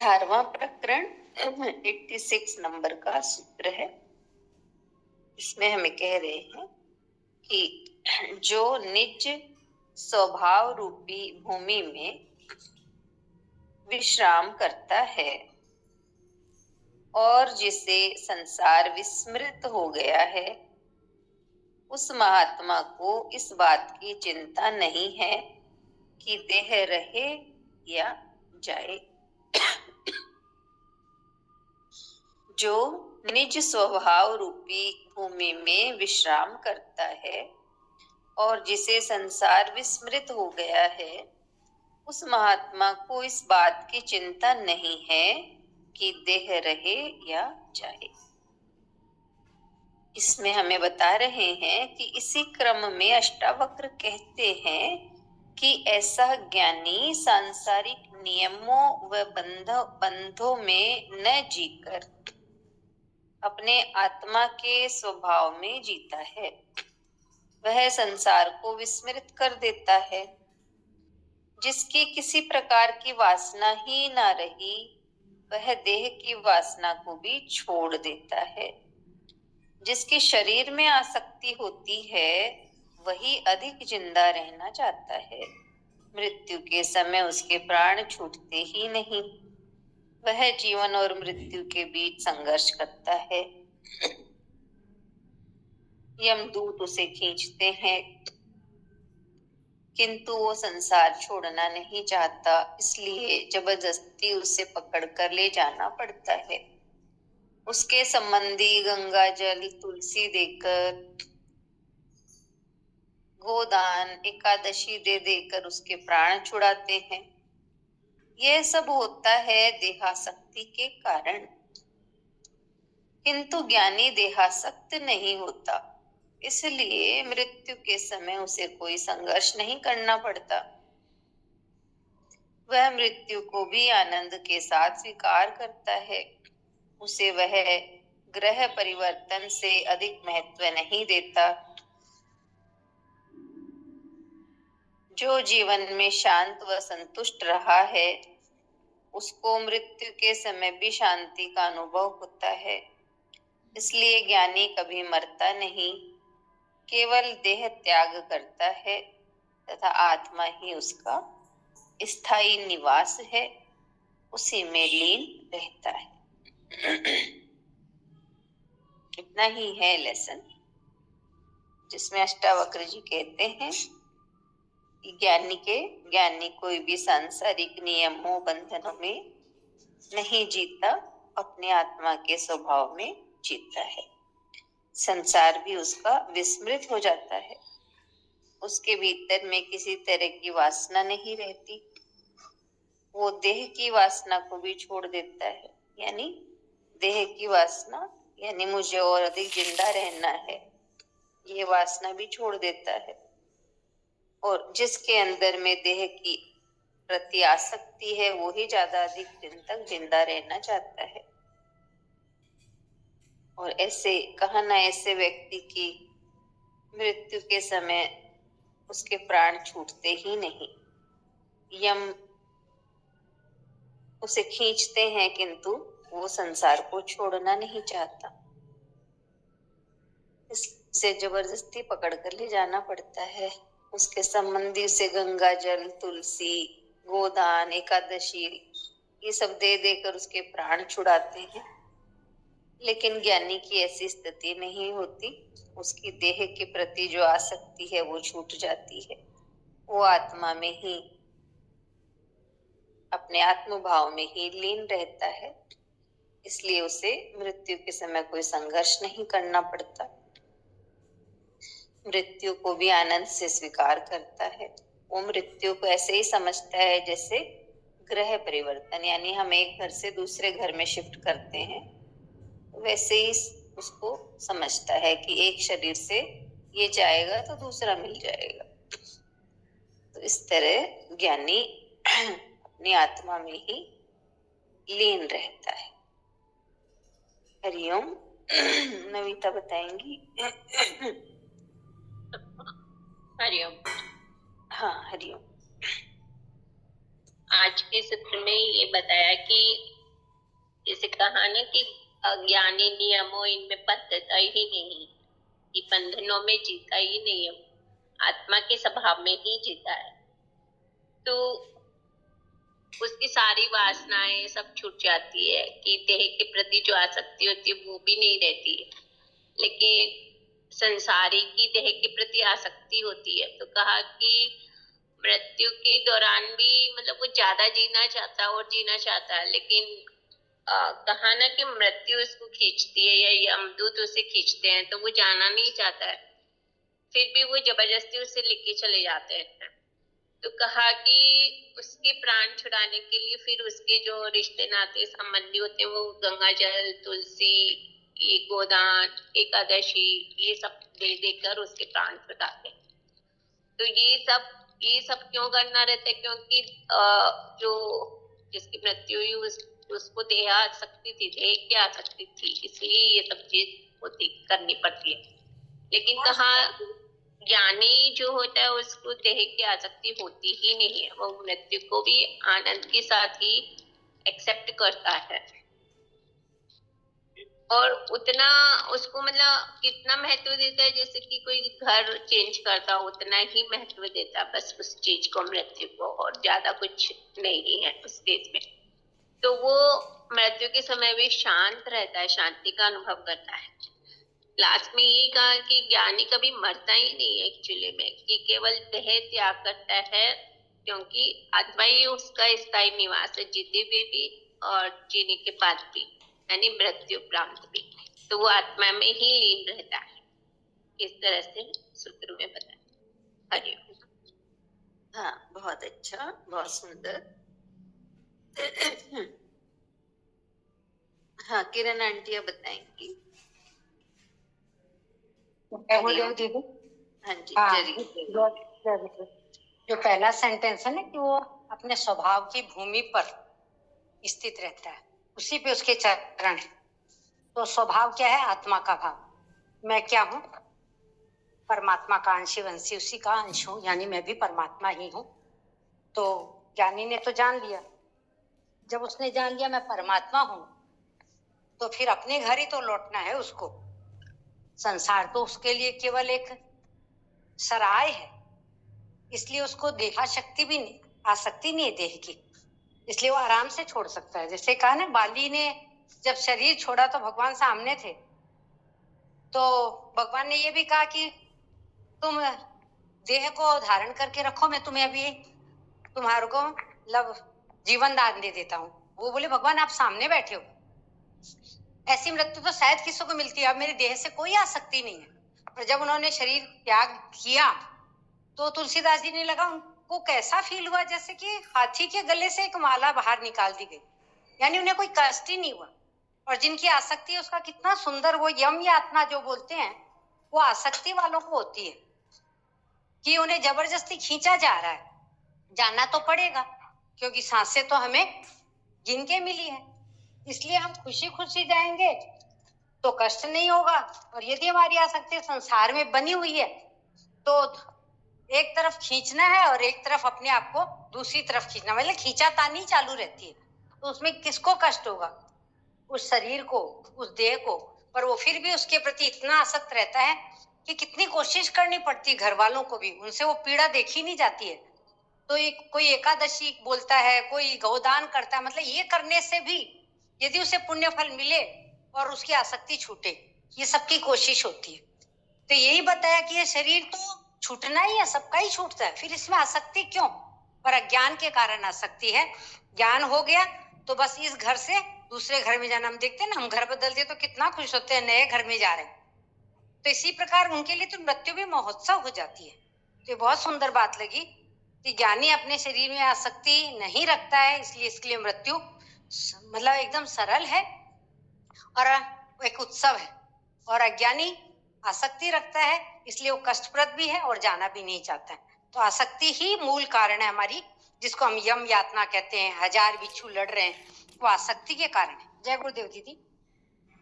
18वां प्रकरण 86 नंबर का सूत्र है। इसमें हमें कह रहे हैं कि जो निज स्वभाव रूपी भूमि में विश्राम करता है और जिसे संसार विस्मृत हो गया है, उस महात्मा को इस बात की चिंता नहीं है कि देह रहे या जाए। जो निज स्वभाव रूपी भूमि में विश्राम करता है और जिसे संसार विस्मृत हो गया है, उस महात्मा को इस बात की चिंता नहीं है कि देह रहे या जाए। इसमें हमें बता रहे हैं कि इसी क्रम में अष्टावक्र कहते हैं कि ऐसा ज्ञानी सांसारिक नियमों व बंधों में न जीकर अपने आत्मा के स्वभाव में जीता है। वह संसार को विस्मृत कर देता है। जिसकी किसी प्रकार की वासना ही ना रही, वह देह की वासना को भी छोड़ देता है। जिसके शरीर में आसक्ति होती है, वही अधिक जिंदा रहना चाहता है। मृत्यु के समय उसके प्राण छूटते ही नहीं। वह जीवन और मृत्यु के बीच संघर्ष करता है। यमदूत उसे खींचते हैं, किंतु वो संसार छोड़ना नहीं चाहता, इसलिए जबरदस्ती उसे पकड़कर ले जाना पड़ता है। उसके संबंधी गंगा जल तुलसी देकर, गोदान एकादशी दे देकर उसके प्राण छुड़ाते हैं। यह सब होता है देहासक्ति के कारण। किंतु ज्ञानी देहासक्त नहीं होता, इसलिए मृत्यु के समय उसे कोई संघर्ष नहीं करना पड़ता। वह मृत्यु को भी आनंद के साथ स्वीकार करता है। उसे वह ग्रह परिवर्तन से अधिक महत्व नहीं देता। जो जीवन में शांत व संतुष्ट रहा है, उसको मृत्यु के समय भी शांति का अनुभव होता है। इसलिए ज्ञानी कभी मरता नहीं, केवल देह त्याग करता है तथा आत्मा ही उसका स्थायी निवास है, उसी में लीन रहता है। इतना ही है लेसन, जिसमें अष्टावक्र जी कहते हैं कि ज्ञानी कोई भी सांसारिक नियमों बंधनों में नहीं जीता, अपने आत्मा के स्वभाव में जीता है। संसार भी उसका विस्मृत हो जाता है। उसके भीतर में किसी तरह की वासना नहीं रहती। वो देह की वासना को भी छोड़ देता है, यानी देह की वासना यानी मुझे और अधिक जिंदा रहना है, ये वासना भी छोड़ देता है। और जिसके अंदर में देह की प्रति आसक्ति है, वो ही ज्यादा अधिक दिन तक जिंदा रहना चाहता है। और ऐसे कहा ना, ऐसे व्यक्ति की मृत्यु के समय उसके प्राण छूटते ही नहीं। यम उसे खींचते हैं, किंतु वो संसार को छोड़ना नहीं चाहता। इससे जबरदस्ती पकड़ कर ले जाना पड़ता है। उसके संबंधी उसे गंगा जल तुलसी गोदान एकादशी ये सब दे देकर उसके प्राण छुड़ाते हैं। लेकिन ज्ञानी की ऐसी स्थिति नहीं होती। उसकी देह के प्रति जो आसक्ति है वो छूट जाती है। वो आत्मा में ही, अपने आत्मभाव में ही लीन रहता है। इसलिए उसे मृत्यु के समय कोई संघर्ष नहीं करना पड़ता। मृत्यु को भी आनंद से स्वीकार करता है। वो मृत्यु को ऐसे ही समझता है जैसे ग्रह परिवर्तन, यानी हम एक घर से दूसरे घर में शिफ्ट करते हैं, वैसे ही उसको समझता है कि एक शरीर से ये जाएगा तो दूसरा मिल जाएगा। तो इस तरह ज्ञानी अपनी आत्मा में ही लीन रहता है। हरिओम। नविता बताएंगी। हरिओम। हाँ, हरिओम। आज के सत्र में ये बताया कि जैसे कहा ना कि अज्ञानी नियमों इनमें बद्धता ही नहीं, कि बंधनों में जीता ही नहीं है, आत्मा के स्वभाव में ही जीता है। तो उसकी सारी वासनाएं सब छूट जाती है, कि देह के प्रति जो आसक्ति होती है वो भी नहीं रहती है, लेकिन संसारी की देह के प्रति आसक्ति होती है। तो कहा कि मृत्यु के दौरान भी मतलब वो ज्यादा जीना चाहता है और जीना चाहता है, लेकिन कहा ना कि मृत्यु उसको खींचती है या यमदूत उसे खींचते हैं, तो वो जाना नहीं चाहता है, फिर भी वो जबरदस्ती उसे लेके चले जाते हैं। तो कहा कि उसके प्राण छुड़ाने के लिए फिर उसके जो रिश्ते नाते संबंधी होते हैं वो गंगा जल, तुलसी, ये गोदान, एकादशी, ये सब दे देकर उसके प्राण छुड़ाते हैं। तो ये सब क्यों करना रहता है? क्योंकि जो जिसकी मृत्यु हुई उसको देह आसक्ति थी, देह की आसक्ति थी, इसलिए ये सब चीज होती करनी पड़ती है। लेकिन कहा ज्ञानी जो होता है उसको देह की आसक्ति होती ही नहीं है, वो मृत्यु को भी आनंद के साथ ही एक्सेप्ट करता है, और उतना उसको मतलब कितना महत्व देता है, जैसे कि कोई घर चेंज करता उतना ही महत्व देता है बस उस चीज को, मृत्यु को, और ज्यादा कुछ नहीं है उस केस में। तो वो मृत्यु के समय भी शांत रहता है, शांति का अनुभव करता है। लास्ट में ये कहा कि ज्ञानी कभी मरता ही नहीं है एक्चुअली में, कि केवल देह त्याग करता है, क्योंकि आत्मा ही उसका स्थायी निवास है, जीते हुए भी और जीने के बाद भी, यानी मृत्यु प्रांत भी। तो वो आत्मा में ही लीन रहता है, इस तरह से सूत्र में बताया। हरिओम। हाँ, बहुत अच्छा, बहुत सुंदर। हाँ, किरण आंटी अब बताएंगी। दीदी। हाँ जी, हाँ, जरूर। जो पहला सेंटेंस है ना कि वो अपने स्वभाव की भूमि पर स्थित रहता है, उसी पे उसके चरण है। तो स्वभाव क्या है? आत्मा का भाव। मैं क्या हूँ? परमात्मा का अंशी वंशी, उसी का अंश हूँ, यानी मैं भी परमात्मा ही हूँ। तो ज्ञानी ने तो जान लिया। जब उसने जान लिया मैं परमात्मा हूँ, तो फिर अपने घर ही तो लौटना है उसको। संसार तो उसके लिए केवल एक सराय है, इसलिए उसको देहाशक्ति भी नहीं, आसक्ति नहीं है देह की, इसलिए वो आराम से छोड़ सकता है। जैसे कहा ना, बाली ने जब शरीर छोड़ा तो भगवान सामने थे, तो भगवान ने ये भी कहा कि तुम देह को धारण करके रखो, मैं तुम्हें अभी तुम्हारे को जीवन दान दे देता हूँ। वो बोले भगवान आप सामने बैठे हो, ऐसी मृत्यु तो शायद किसी को मिलती है, अब मेरे देह से कोई आसक्ति नहीं है। और जब उन्होंने शरीर त्याग किया तो तुलसीदास जी ने लगा उनको कैसा फील हुआ, जैसे कि हाथी के गले से एक माला बाहर निकाल दी गई, यानी उन्हें कोई कष्ट ही नहीं हुआ। और जिनकी आसक्ति है उसका कितना सुंदर, वो यम यातना जो बोलते हैं वो आसक्ति वालों को होती है, कि उन्हें जबरदस्ती खींचा जा रहा है। जाना तो पड़ेगा, क्योंकि सांसें तो हमें गिन के मिली है, इसलिए हम खुशी खुशी जाएंगे तो कष्ट नहीं होगा। और यदि हमारी आसक्ति संसार में बनी हुई है तो एक तरफ खींचना है और एक तरफ अपने आप को दूसरी तरफ खींचना, मतलब खींचातानी चालू रहती है। तो उसमें किसको कष्ट होगा? उस शरीर को, उस देह को। पर वो फिर भी उसके प्रति इतना आसक्त रहता है कि कितनी कोशिश करनी पड़ती है घर वालों को भी, उनसे वो पीड़ा देखी नहीं जाती है। तो कोई एकादशी बोलता है, कोई गौदान करता है, मतलब ये करने से भी यदि उसे पुण्य फल मिले और उसकी आसक्ति छूटे, ये सबकी कोशिश होती है। तो यही बताया कि ये शरीर तो छूटना ही है, सबका ही छूटता है, फिर इसमें आसक्ति क्यों? पर अज्ञान के कारण आसक्ति है। ज्ञान हो गया तो बस इस घर से दूसरे घर में जाना। हम देखते हैं ना, हम घर बदलते तो कितना खुश होते हैं, नए घर में जा रहे हैं। तो इसी प्रकार उनके लिए तो मृत्यु भी महोत्सव हो जाती है। तो बहुत सुंदर बात लगी कि ज्ञानी अपने शरीर में आसक्ति नहीं रखता है, इसलिए इसके लिए मृत्यु मतलब एकदम सरल है और एक उत्सव है। और अज्ञानी आसक्ति रखता है, इसलिए वो कष्टप्रद भी है और जाना भी नहीं चाहता है। तो आसक्ति ही मूल कारण है हमारी, जिसको हम यम यातना कहते हैं, हजार बिच्छू लड़ रहे हैं, वो आसक्ति के कारण है। जय गुरुदेव दीदी।